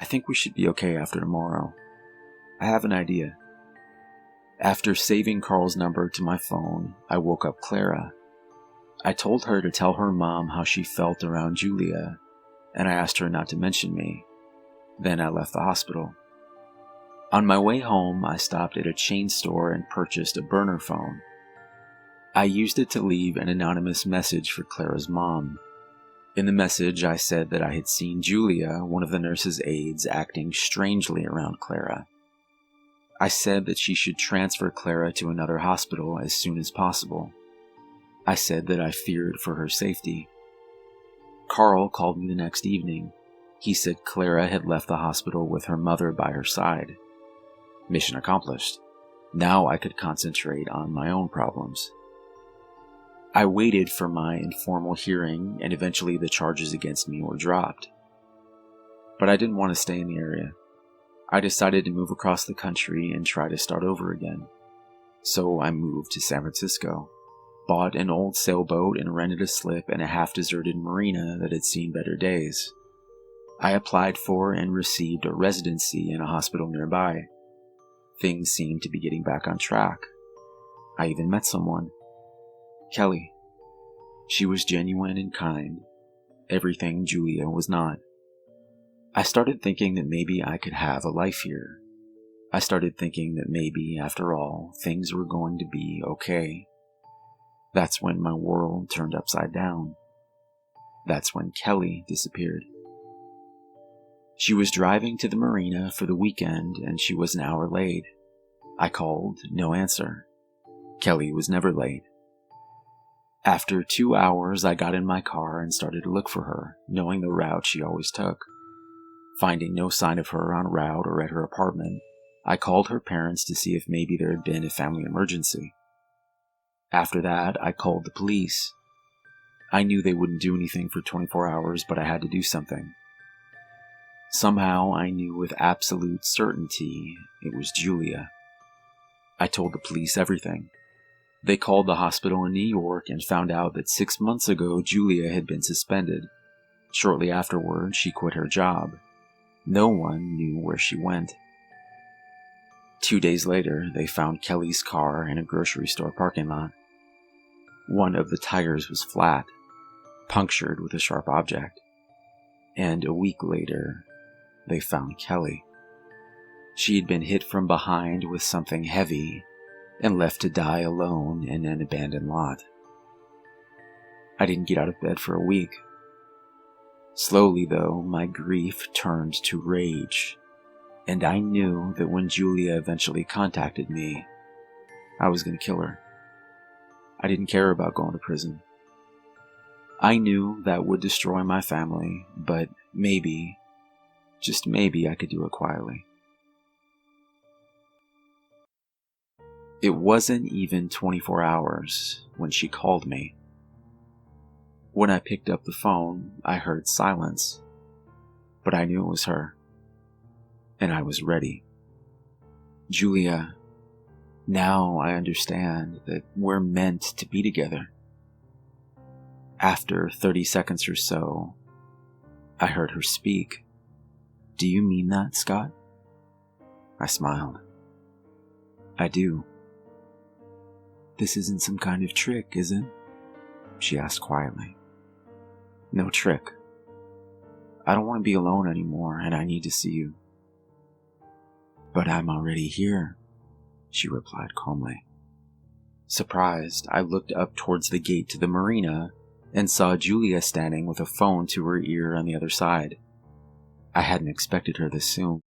think we should be okay after tomorrow. I have an idea." After saving Carl's number to my phone, I woke up Clara. I told her to tell her mom how she felt around Julia, and I asked her not to mention me. Then I left the hospital. On my way home, I stopped at a chain store and purchased a burner phone. I used it to leave an anonymous message for Clara's mom. In the message, I said that I had seen Julia, one of the nurse's aides, acting strangely around Clara. I said that she should transfer Clara to another hospital as soon as possible. I said that I feared for her safety. Carl called me the next evening. He said Clara had left the hospital with her mother by her side. Mission accomplished. Now I could concentrate on my own problems. I waited for my informal hearing, and eventually the charges against me were dropped. But I didn't want to stay in the area. I decided to move across the country and try to start over again. So I moved to San Francisco, bought an old sailboat and rented a slip in a half-deserted marina that had seen better days. I applied for and received a residency in a hospital nearby. Things seemed to be getting back on track. I even met someone. Kelly. She was genuine and kind. Everything Julia was not. I started thinking that maybe I could have a life here. I started thinking that maybe, after all, things were going to be okay. That's when my world turned upside down. That's when Kelly disappeared. She was driving to the marina for the weekend and she was an hour late. I called, no answer. Kelly was never late. After 2 hours, I got in my car and started to look for her, knowing the route she always took. Finding no sign of her en route or at her apartment, I called her parents to see if maybe there had been a family emergency. After that, I called the police. I knew they wouldn't do anything for 24 hours, but I had to do something. Somehow, I knew with absolute certainty it was Julia. I told the police everything. They called the hospital in New York and found out that 6 months ago Julia had been suspended. Shortly afterward, she quit her job. No one knew where she went. 2 days later, they found Kelly's car in a grocery store parking lot. One of the tires was flat, punctured with a sharp object. And a week later, they found Kelly. She had been hit from behind with something heavy and left to die alone in an abandoned lot. I didn't get out of bed for a week. Slowly, though, my grief turned to rage, and I knew that when Julia eventually contacted me, I was going to kill her. I didn't care about going to prison. I knew that would destroy my family, but maybe, just maybe, I could do it quietly. It wasn't even 24 hours when she called me. When I picked up the phone, I heard silence, but I knew it was her, and I was ready. Julia, now I understand that we're meant to be together. After 30 seconds or so, I heard her speak. "Do you mean that, Scott?" I smiled. "I do." "This isn't some kind of trick, is it?" she asked quietly. "No trick. I don't want to be alone anymore, and I need to see you." "But I'm already here," she replied calmly. Surprised, I looked up towards the gate to the marina and saw Julia standing with a phone to her ear on the other side. I hadn't expected her this soon.